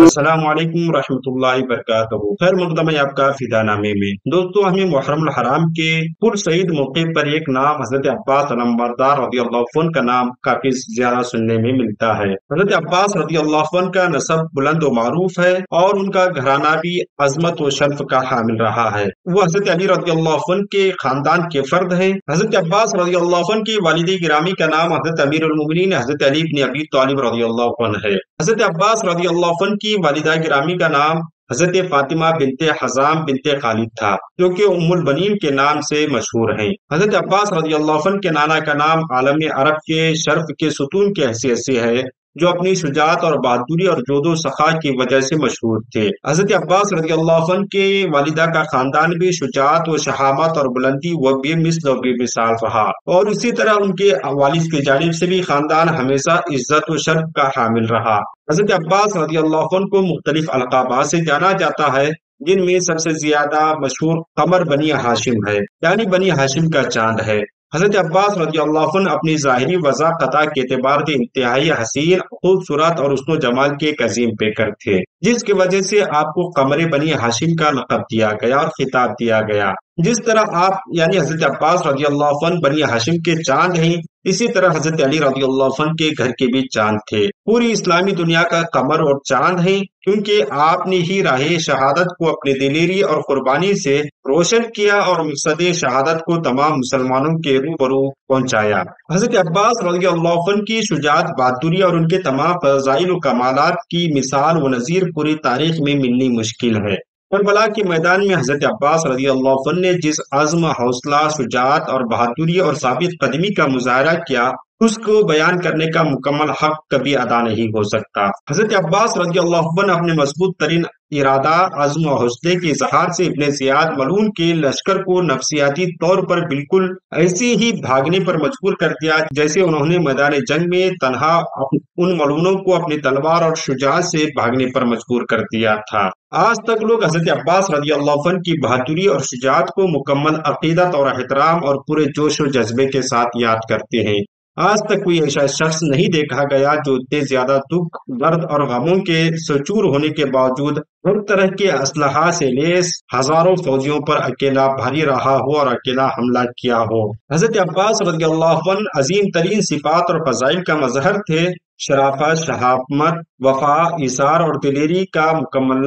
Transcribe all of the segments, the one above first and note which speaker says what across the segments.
Speaker 1: السلام علیکم ورحمۃ اللہ وبرکاتہ۔ خیر مقدم ہے آپ کا فدا نامے میں۔ دوستو، ہمیں محرم الحرام کے پرسعید موقع پر ایک نام حضرت عباس علمبردار رضی اللہ عنہ کا نام کافی زیادہ سننے میں ملتا ہے۔ حضرت عباس رضی اللہ عنہ کا نسب بلند و معروف ہے اور ان کا گھرانہ بھی عظمت و شرف کا حامل رہا ہے۔ وہ حضرت علی رضی اللہ عنہ کے خاندان کے فرد ہیں۔ حضرت عباس رضی اللہ عنہ کی والد گرامی کا نام حضرت امیر المومنین حضرت علی بن ابی طالب رضی اللہ عنہ ہے۔ حضرت عباس رضی اللہ عنہ کی والدہ گرامی کا نام حضرت فاطمہ بنت حزام بنت خالد تھا، جو کہ ام البنین کے نام سے مشہور ہیں۔ حضرت عباس رضی اللہ عنہ کے نانا کا نام عالم عرب کے شرف کے ستون کی حیثیت سے ہے، جو اپنی شجاعت اور بہادری اور جود و سخا کی وجہ سے مشہور تھے۔ حضرت عباس رضی اللہ عنہ کے والدہ کا خاندان بھی شجاعت و شہامت اور بلندی و بے مثل و بے مثال رہا، اور اسی طرح ان کے والد کی جانب سے بھی خاندان ہمیشہ عزت و شرف کا حامل رہا۔ حضرت عباس رضی اللہ عنہ کو مختلف القابات سے جانا جاتا ہے، جن میں سب سے زیادہ مشہور قمر بنی ہاشم ہے، یعنی بنی ہاشم کا چاند ہے۔ حضرت عباس رضی اللہ عنہ اپنی ظاہری وضاحت کے اعتبار سے انتہائی حسین، خوبصورت اور حسن و جمال کے ایک عظیم پیکر تھے، جس کی وجہ سے آپ کو قمر بنی ہاشم کا لقب دیا گیا اور خطاب دیا گیا۔ جس طرح آپ یعنی حضرت عباس رضی اللہ عنہ بنی ہاشم کے چاند ہیں، اسی طرح حضرت علی رضی اللہ عنہ کے گھر کے بھی چاند تھے، پوری اسلامی دنیا کا قمر اور چاند ہیں، کیونکہ آپ نے ہی راہ شہادت کو اپنی دلیری اور قربانی سے روشن کیا اور مقصد شہادت کو تمام مسلمانوں کے روبرو پہنچایا۔ حضرت عباس رضی اللہ عنہ کی شجاعت، بہادری اور ان کے تمام فضائل و کمالات کی مثال و نظیر پوری تاریخ میں ملنی مشکل ہے۔ کربلا کے میدان میں حضرت عباس رضی اللہ عنہ نے جس عزم، حوصلہ، شجاعت اور بہادری اور ثابت قدمی کا مظاہرہ کیا، اس کو بیان کرنے کا مکمل حق کبھی ادا نہیں ہو سکتا۔ حضرت عباس رضی اللہ عنہ اپنے مضبوط ترین ارادہ، عزم و حوصلے کے اظہار سے ابن زیاد ملعون کے لشکر کو نفسیاتی طور پر بالکل ایسے ہی بھاگنے پر مجبور کر دیا جیسے انہوں نے میدان جنگ میں تنہا ان ملعونوں کو اپنی تلوار اور شجاعت سے بھاگنے پر مجبور کر دیا تھا۔ آج تک لوگ حضرت عباس رضی اللہ عنہ کی بہادری اور شجاعت کو مکمل عقیدت اور احترام اور پورے جوش و جذبے کے ساتھ یاد کرتے ہیں۔ آج تک کوئی ایسا شخص نہیں دیکھا گیا جو اتنے زیادہ دکھ، درد اور غموں کے سچور ہونے کے باوجود ہر طرح کے اسلحہ سے لیس ہزاروں فوجیوں پر اکیلا بھاری رہا ہو اور اکیلا حملہ کیا ہو۔ حضرت عباس رضی اللہ عنہ عظیم ترین صفات اور فضائل کا مظہر تھے۔ شرافت، شہامت، وفا، ایثار اور دلیری کا مکمل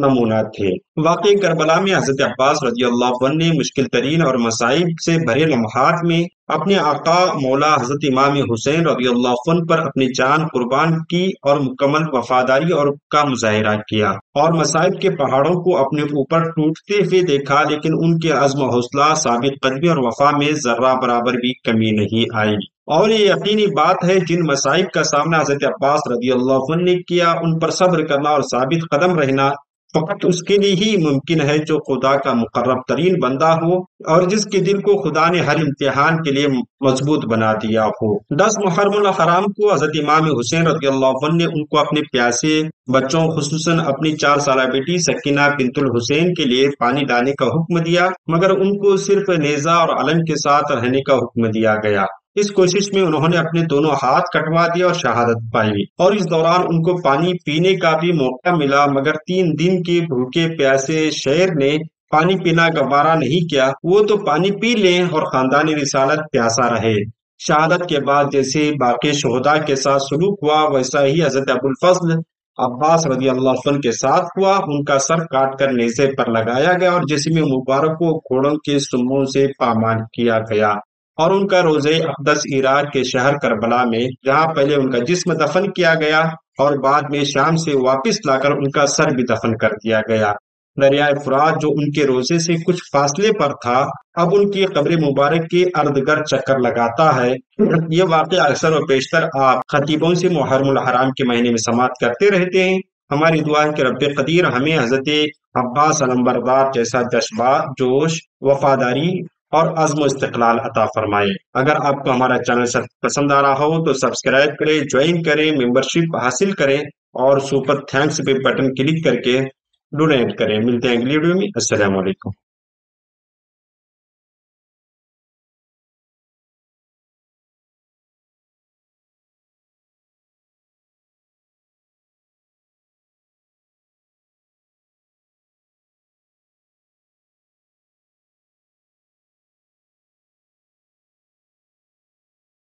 Speaker 1: نمونہ تھے۔ واقعی کربلا میں حضرت عباس رضی اللہ عنہ نے مشکل ترین اور مصائب سے بھرے لمحات میں اپنے آقا مولا حضرت امام حسین رضی اللہ عنہ پر اپنی جان قربان کی اور مکمل وفاداری اور کا مظاہرہ کیا، اور مصائب کے پہاڑوں کو اپنے اوپر ٹوٹتے ہوئے دیکھا، لیکن ان کے عزم و حوصلہ، ثابت قدمی اور وفا میں ذرہ برابر بھی کمی نہیں آئی۔ اور یہ یقینی بات ہے جن مصائب کا سامنا حضرت عباس رضی اللہ عنہ نے کیا، ان پر صبر کرنا اور ثابت قدم رہنا فقط اس کے لیے ہی ممکن ہے جو خدا کا مقرب ترین بندہ ہو اور جس کے دل کو خدا نے ہر امتحان کے لیے مضبوط بنا دیا ہو۔ 10 محرم الحرام کو حضرت امام حسین رضی اللہ عنہ نے ان کو اپنے پیاسے بچوں، خصوصاً اپنی 4 سالہ بیٹی سکینہ بنت الحسین کے لیے پانی لانے کا حکم دیا، مگر ان کو صرف نیزہ اور علم کے ساتھ رہنے کا حکم دیا گیا۔ اس کوشش میں انہوں نے اپنے دونوں ہاتھ کٹوا دیے اور شہادت پائی، اور اس دوران ان کو پانی پینے کا بھی موقع ملا، مگر 3 دن کے بھوکے پیاسے شیر نے پانی پینا گوارا نہیں کیا۔ وہ تو پانی پی لیں اور خاندان رسالت پیاسا رہے۔ شہادت کے بعد جیسے باقی شہداء کے ساتھ سلوک ہوا، ویسا ہی حضرت ابوالفضل عباس رضی اللہ عنہ کے ساتھ ہوا۔ ان کا سر کاٹ کر نیزے پر لگایا گیا اور جسم مبارک کو گھوڑوں کے سموں سے پامال کیا گیا، اور ان کا روضہ اقدس عراق کے شہر کربلا میں، جہاں پہلے ان کا جسم دفن کیا گیا اور بعد میں شام سے واپس لا کر ان کا سر بھی دفن کر دیا گیا۔ دریائے فرات جو ان کے روضے سے کچھ فاصلے پر تھا، اب ان کی قبر مبارک کے ارد گرد چکر لگاتا ہے۔ یہ واقعہ اکثر و بیشتر آپ خطیبوں سے محرم الحرام کے مہینے میں سماعت کرتے رہتے ہیں۔ ہماری دعا ہے کہ رب قدیر ہمیں حضرت عباس علمبردار جیسا جذبہ، جوش، وفاداری اور عزم و استقلال عطا فرمائے۔ اگر آپ کو ہمارا چینل پسند آ رہا ہو تو سبسکرائب کریں، جوائن کریں، ممبرشپ حاصل کریں اور سپر تھینکس پہ بٹن کلک کر کے ڈونیٹ کریں۔ ملتے ہیں اگلی ویڈیو میں۔ السلام علیکم۔